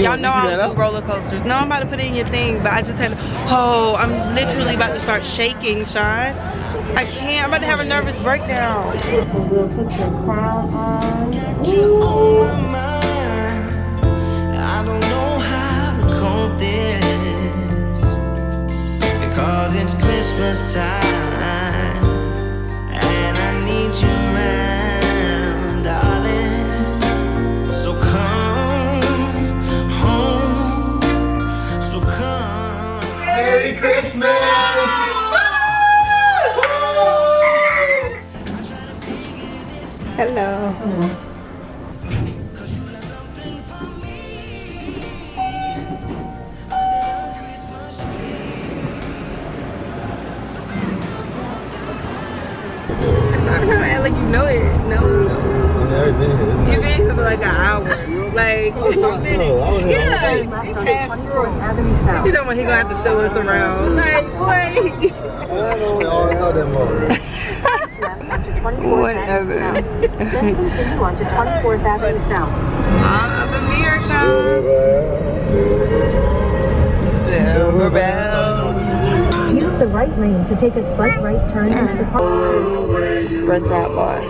Y'all know I don't do roller coasters. No, I'm about to put it in your thing, but I just had to, oh, I'm literally about to start shaking, Sean. I can't, I'm about to have a nervous breakdown. We'll put your crown on. Ooh. I don't know how to cope this, because it's Christmas time, and I need you around, darling. So come home, so come. Merry Christmas! Hello. I'm trying to act like you know it. No. You've been here for like an hour. Like, yeah. He passed through. He's talking about he gonna have to show us around. Like, wait. I always saw that moment. Whatever. Then continue on to 24th Avenue South. Of America. Silver Belle. Use the right lane to take a slight right turn into the park. Restaurant bar.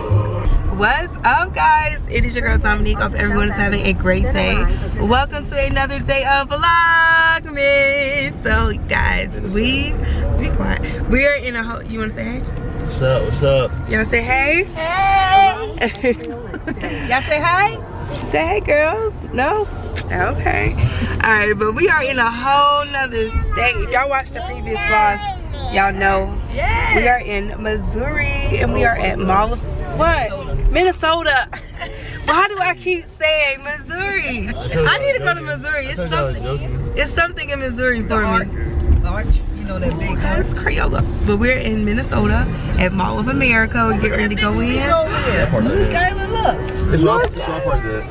What's up, guys? It is your girl Domonique. Hope everyone is having a great day. Welcome to another day of Vlogmas. So, guys, be quiet. We are in a you want to say hey? What's up? What's up? Y'all say hey? Hey! Y'all say hi? Say hey, girls. No? Okay. Alright, but we are in a whole nother state. If y'all watched the previous vlog, y'all know. Yeah. We are in Missouri and we are at Mall of what? Minnesota. Why do I keep saying Missouri? I need to go to Missouri. It's something in Missouri for me. Arch, you know that big That's Crayola. But we're in Minnesota at Mall of America. We're getting ready to go in. Skylar, look. It's my part there.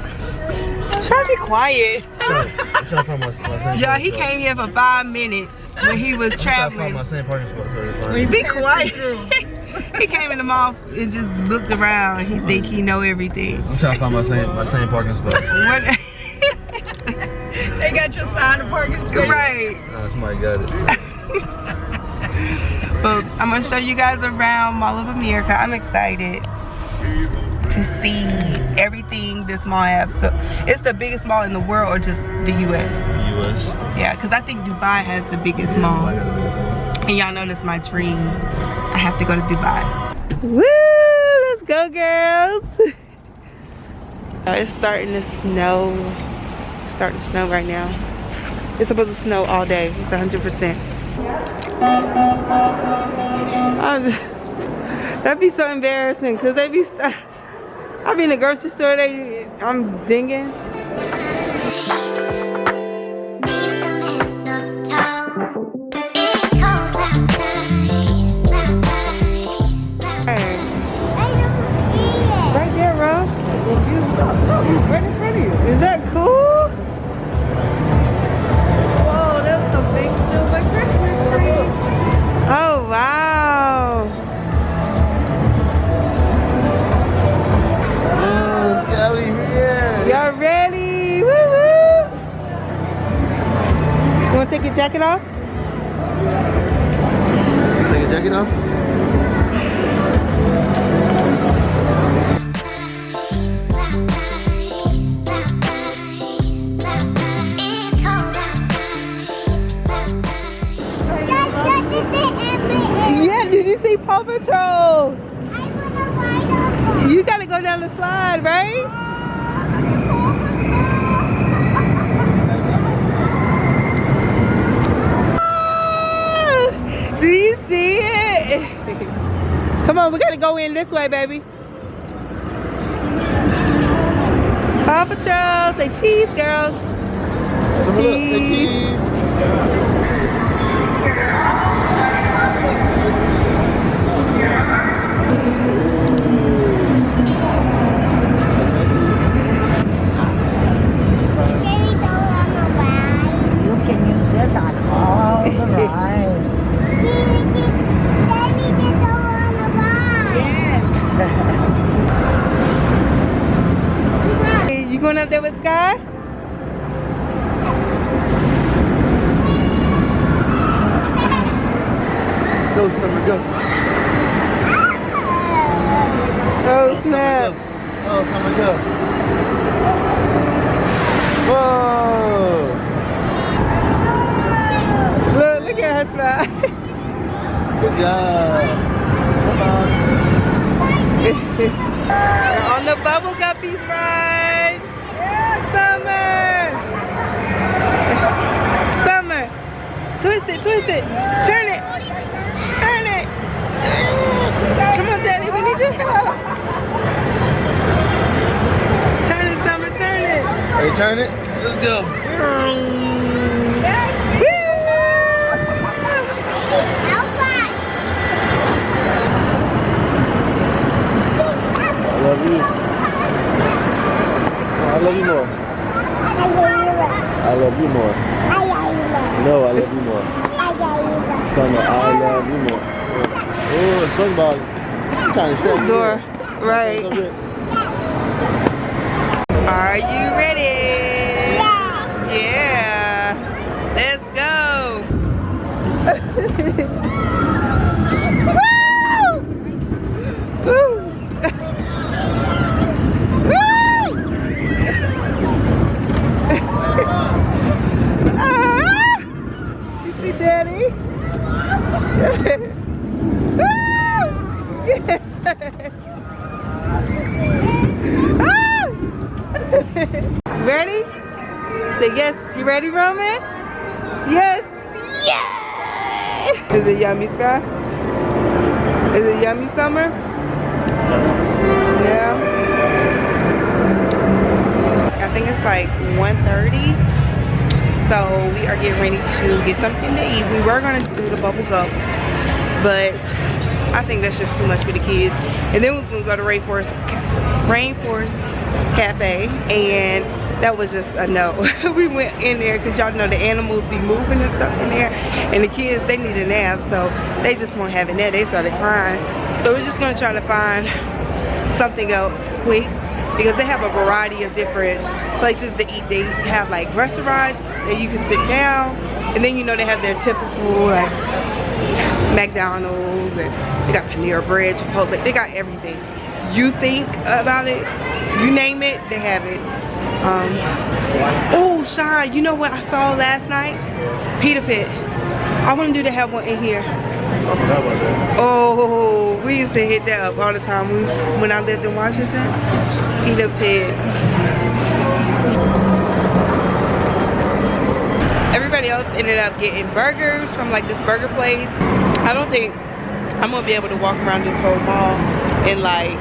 Try to be quiet. I'm trying to find my same. Y'all, he came here for 5 minutes when he was traveling. I'm trying to find my same parking spot, so it's fine. Be quiet. He came in the mall and just looked around. He think he know everything. I'm trying to find my same parking spot. What? They got your sign of parking space. Right. Somebody got it. But I'm gonna show you guys around Mall of America. I'm excited to see everything this mall has. So it's the biggest mall in the world, or just the US? The US. Yeah, because I think Dubai has the biggest mall. And y'all know that's my dream. I have to go to Dubai. Woo! Let's go, girls. It's starting to snow. It's starting to snow right now. It's supposed to snow all day. It's 100%. That'd be so embarrassing because they be I be in the grocery store, I'm dinging. Right there, bro. Right in front of you. Is that cool? Whoa, that's some big silver Christmas tree. Oh, wow. Y'all ready? Woo woo! You wanna take your jacket off? Take your jacket off? Yeah, did you see Paw Patrol? You gotta go down the slide, right? Do you see it? Come on, we gotta go in this way, baby. Paw Patrol, say cheese, girls. Cheese. You can use this on all the rides. You going up there with Sky? Let's go. Oh snap. Oh, Summer, go. Whoa. Look at her smile. Good job. Come on. We're on the Bubble Guppies ride. Summer. Summer. Twist it, twist it. Turn it. Turn it. Come on, Daddy, we need your help. Turn it, Summer, turn it. Hey, turn it. Let's go. I love you. I love you more. I love you more. No, I love you more. Summer, I love you more. Oh, it's SpongeBob. I'm trying to step Door. Right. Are you ready? Yeah. Let's go. Woo! Woo! You see Daddy? Ready? Say yes. You ready, Roman? Yes. Yeah! Is it yummy, Sky? Is it yummy, Summer? Yeah. I think it's like 1:30. So we are getting ready to get something to eat. We were gonna do the bubble gum, but I think that's just too much for the kids. And then we was gonna go to Rainforest Cafe, and that was just a no. We went in there because y'all know the animals be moving and stuff in there, and the kids, they need a nap, so they just won't have it there. They started crying. So we're just gonna try to find something else quick, because they have a variety of different places to eat. They have like restaurants that you can sit down, and then you know they have their typical like McDonald's, and they got Panera Bread, Chipotle, they got everything. You think about it, you name it, they have it. Oh, Sean, you know what I saw last night? Pita Pit. I want to have one in here. Oh, we used to hit that up all the time when I lived in Washington. Pita Pit. Everybody else ended up getting burgers from like this burger place. I don't think I'm gonna be able to walk around this whole mall and like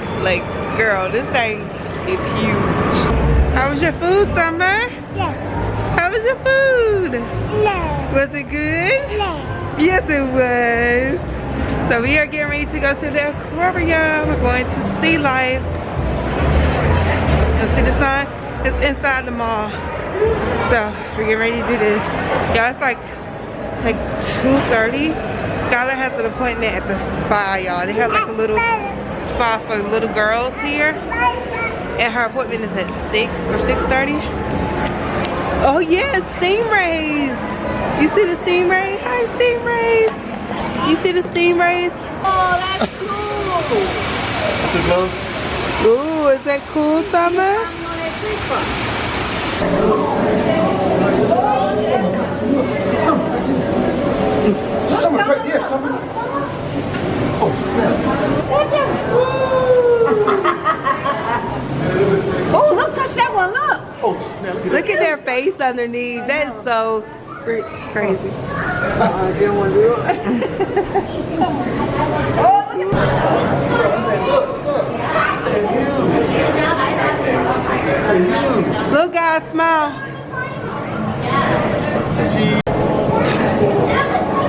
girl, this thing is huge. How was your food, Summer? Yeah. How was your food? No. Was it good? No. Yes, it was. So we are getting ready to go to the aquarium. We're going to see life. You'll see the sign? It's inside the mall. So we're getting ready to do this. Y'all, it's like 2:30. Skylar has an appointment at the spa, y'all. They have like a little spa for little girls here. And her appointment is at 6 or 6:30. Oh yeah, stingrays. You see the stingray? Hi, stingrays. You see the stingrays? Oh, that's cool. That's it close? Ooh, is that cool, Summer? Summer, right there, Summer. Oh, snap. Oh, look, touch that one, look. Oh, snap. Look at their face underneath. That is so crazy. She don't want to do it. Look, guys, smile.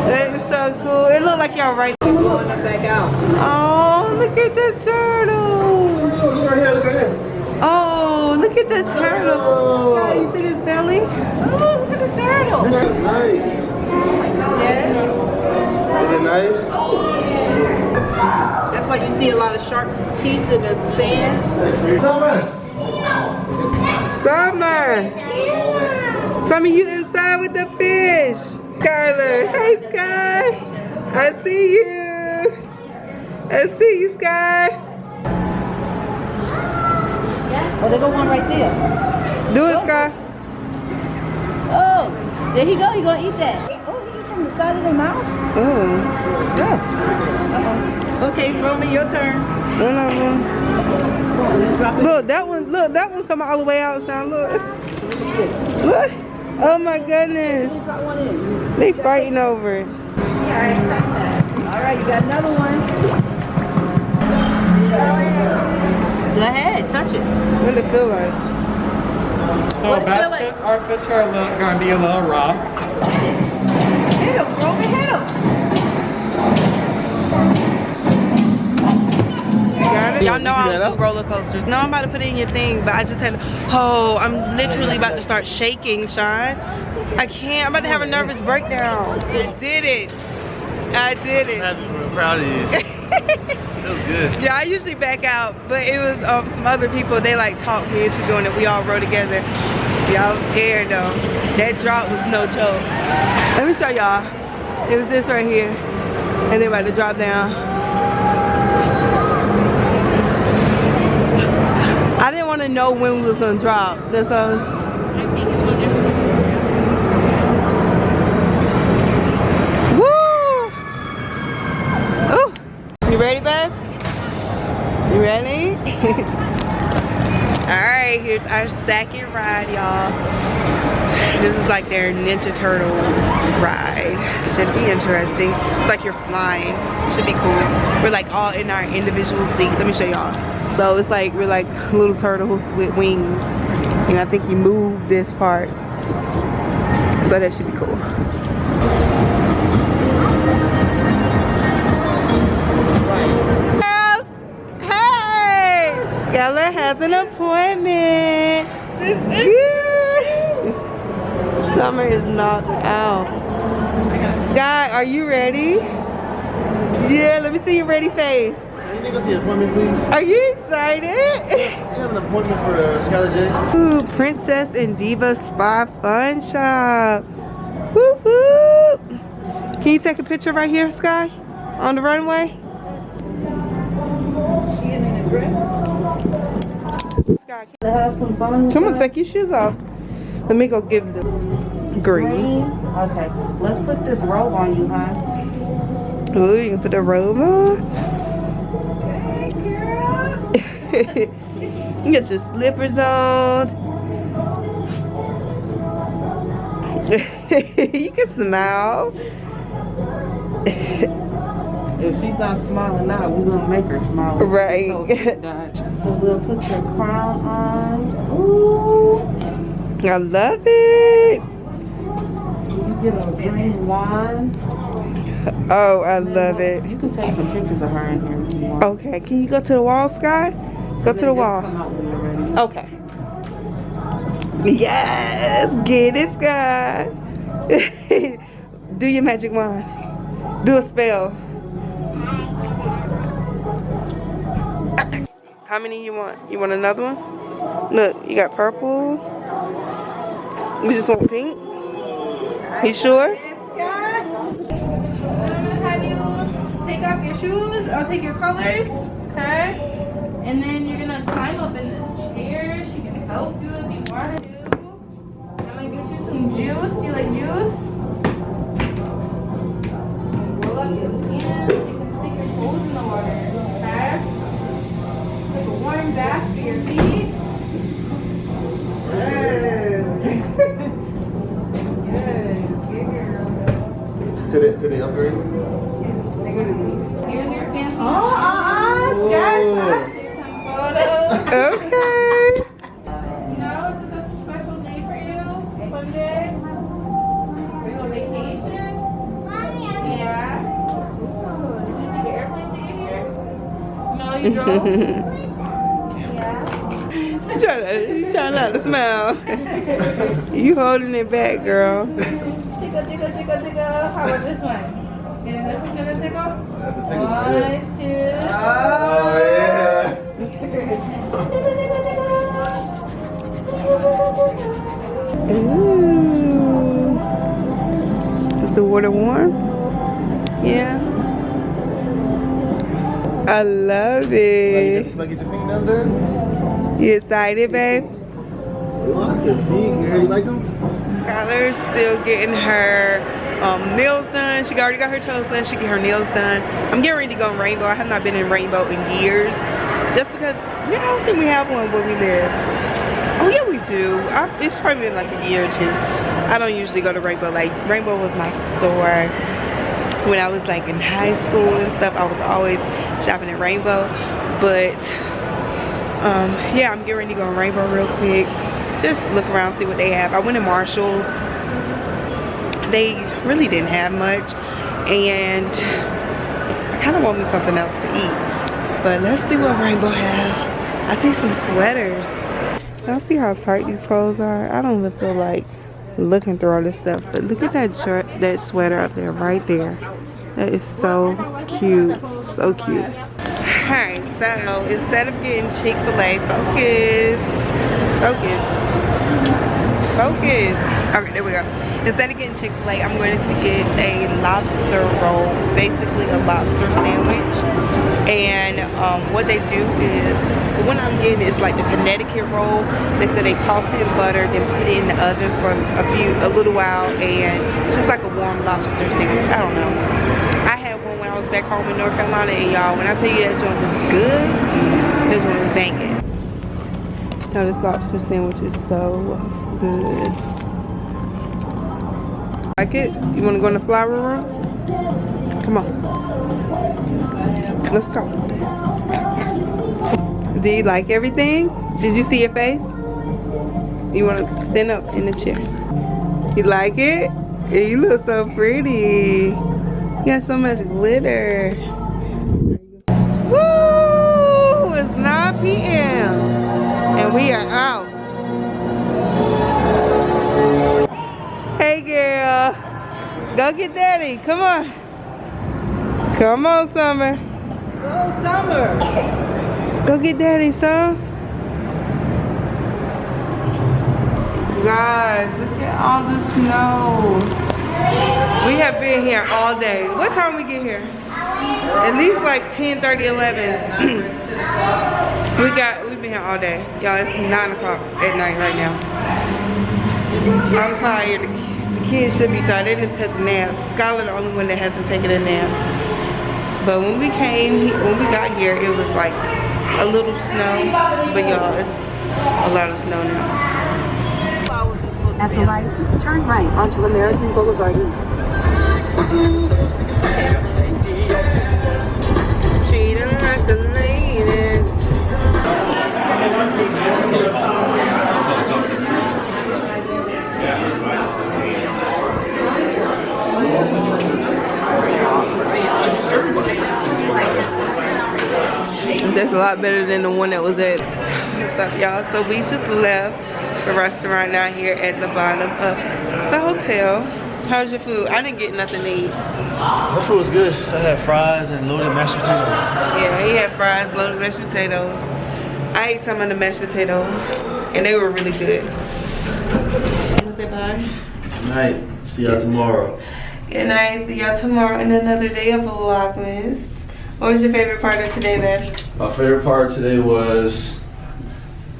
That is so cool. It looked like y'all right. Oh, look at the turtle. Oh, look at the turtle. Oh, you see his belly? Oh, look at the turtle. This is nice. Yes. Is it nice? That's why you see a lot of shark teeth in the sands. Summer. Summer. Summer, you inside with the fish. Skylar. Hey, Sky. I see you. I see you, Sky. Oh, there go one right there. Do it, Sky. Oh, there he go. He gonna eat that. Oh, he eat from the side of their mouth. Oh. Uh-oh. Okay, Roman, your turn. No. Drop it. Look, that one come all the way out, Sean. Look. Look. Oh my goodness. They fighting over it. All right, you got another one. Go ahead, touch it. What does it feel like? So basket, our fish are gonna be a little rough. Hit him, Roman, hit him. Y'all know I don't do roller coasters. No, I'm about to put it in your thing, but I just had, I'm literally about to start shaking, Sean. I can't, I'm about to have a nervous breakdown. I did it. I'm proud of you. It was good. Yeah, I usually back out, but it was some other people, they like talked me into doing it. We all rode together. Y'all was scared though. That drop was no joke. Let me show y'all. It was this right here. And they about to drop down. I didn't want to know when we was gonna drop. That's why I was just... Woo! Ooh! You ready, babe? You ready? Alright, here's our second ride, y'all. This is like their Ninja Turtle ride. Should be interesting. It's like you're flying. Should be cool. We're like all in our individual seats. Let me show y'all. So it's like we're like little turtles with wings. And I think you move this part. So that should be cool. Hey! Skylar has an appointment. Summer is knocked out. Sky, are you ready? Yeah, let me see your ready face. Can you go see an appointment, please? Are you excited? I have an appointment for Skylar J. Ooh, Princess and Diva Spa Fun Shop. Whoop whoop. Can you take a picture right here, Sky? On the runway? She in a dress. Sky, To have some fun. come on, take your shoes off. Let me go give the green. Okay, let's put this robe on you, huh? Ooh, you can put the robe on. Hey, girl. You get your slippers on. You can smile. If she's not smiling now, we're gonna make her smile. Right. So we'll put your crown on. Ooh. I love it. You get a green wand. Oh, I love it. You can take some pictures of her in here if you want. Okay, can you go to the wall, Sky? Go to the Come wall. out when you're ready. Okay. Yes, get it, Sky. Do your magic wand. Do a spell. How many you want? You want another one? Look, you got purple. You just want pink? You sure? Have you take off your shoes? I'll take your colors, okay? And then you're gonna climb up in this chair. She's gonna help you if you want to. I'm gonna get you some juice. Do you like juice? Roll up your hand. You can stick your toes in the water, okay? Take a warm bath for your feet. Could they upgrade? Here's your fancy. Whoa. Take some photos. Okay. No, it's just a special day for you. Fun day. Are you on vacation? Yeah. Did you take an airplane to get here? No, you drove? Yeah. You trying not to smile. You holding it back, girl. Tickle, tickle, tickle, tickle. How about this one? Is this one gonna tickle? 1, 2. Oh, yeah. Ooh. Is the water warm? Yeah. I love it. Get your fingernails done? You excited, babe? Look at me, you like them? Skylar's still getting her nails done. She already got her toes done. She get her nails done. I'm getting ready to go in Rainbow. I have not been in Rainbow in years. Just because I don't think we have one where we live. Oh yeah, we do. It's probably been like a year or two. I don't usually go to Rainbow. Like, Rainbow was my store when I was like in high school and stuff. I was always shopping at Rainbow. But yeah, I'm getting ready to go in Rainbow real quick. Just look around, see what they have. I went to Marshall's. They really didn't have much, and I kind of want me something else to eat. But let's see what Rainbow has. I see some sweaters. Y'all see how tight these clothes are? I don't even feel like looking through all this stuff, but look at that shirt, that sweater up there, right there. That is so cute, so cute. Alright, so instead of getting Chick-fil-A, focus. Okay, there we go. Instead of getting Chick-fil-A, I'm going to get a lobster roll, basically a lobster sandwich. And what they do is, the one I'm getting is like the Connecticut roll. They said they toss it in butter, then put it in the oven for a little while, and it's just like a warm lobster sandwich. I don't know. I had one when I was back home in North Carolina, and y'all, when I tell you that joint was good, this one was banging. Now this lobster sandwich is so good. Like it? You want to go in the flower room? Come on. Let's go. Do you like everything? Did you see your face? You want to stand up in the chair? You like it? Yeah, you look so pretty. You got so much glitter. Woo! It's 9 p.m. and we are out. Hey girl, go get daddy. Come on. Come on, Summer. Go, Summer. Go get daddy, Sums. Guys, look at all the snow. We have been here all day. What time we get here? At least like 10:30, 11. We've been here all day. Y'all, it's 9 o'clock at night right now. I'm tired. The kids should be tired. They didn't take a nap. Skylar the only one that hasn't taken a nap. But when we got here, it was like a little snow. But y'all, it's a lot of snow now. At the light, turn right onto American Boulevard East. Treat her like a lady. That's a lot better than the one that was at. What's up, y'all? So we just left the restaurant out here at the bottom of the hotel. How's your food? I didn't get nothing to eat. My food was good. I had fries and loaded mashed potatoes. Yeah, he had fries, loaded mashed potatoes. I ate some of the mashed potatoes, and they were really good. Wanna say bye? Good night. See y'all tomorrow. Good night. See y'all tomorrow in another day of Vlogmas. What was your favorite part of today, babe? My favorite part today was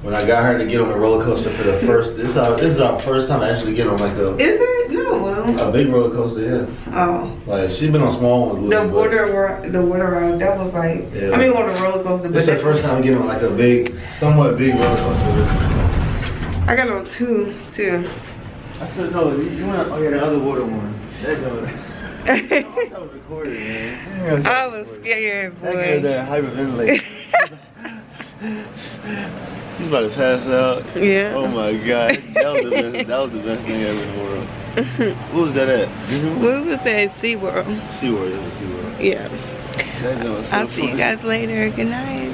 when I got her to get on the roller coaster for the first. This is our first time actually getting on like a. Is it? No. A big roller coaster, yeah. Oh. Like she's been on small ones. The water ride. That was like. Yeah. I mean, on the roller coaster. This is the first time getting on like a big, somewhat big roller coaster. I got on two too. I said no. You went. Oh yeah, the other water one. That was recorded, man. I was scared, boy. That girl there hyperventilating. He's about to pass out. Yeah. Oh my god. That was the best. That was the best thing ever in the world. What was that at? Disney World? We was at SeaWorld. SeaWorld, yeah, SeaWorld. Yeah. That was so I'll see you guys later. Good night.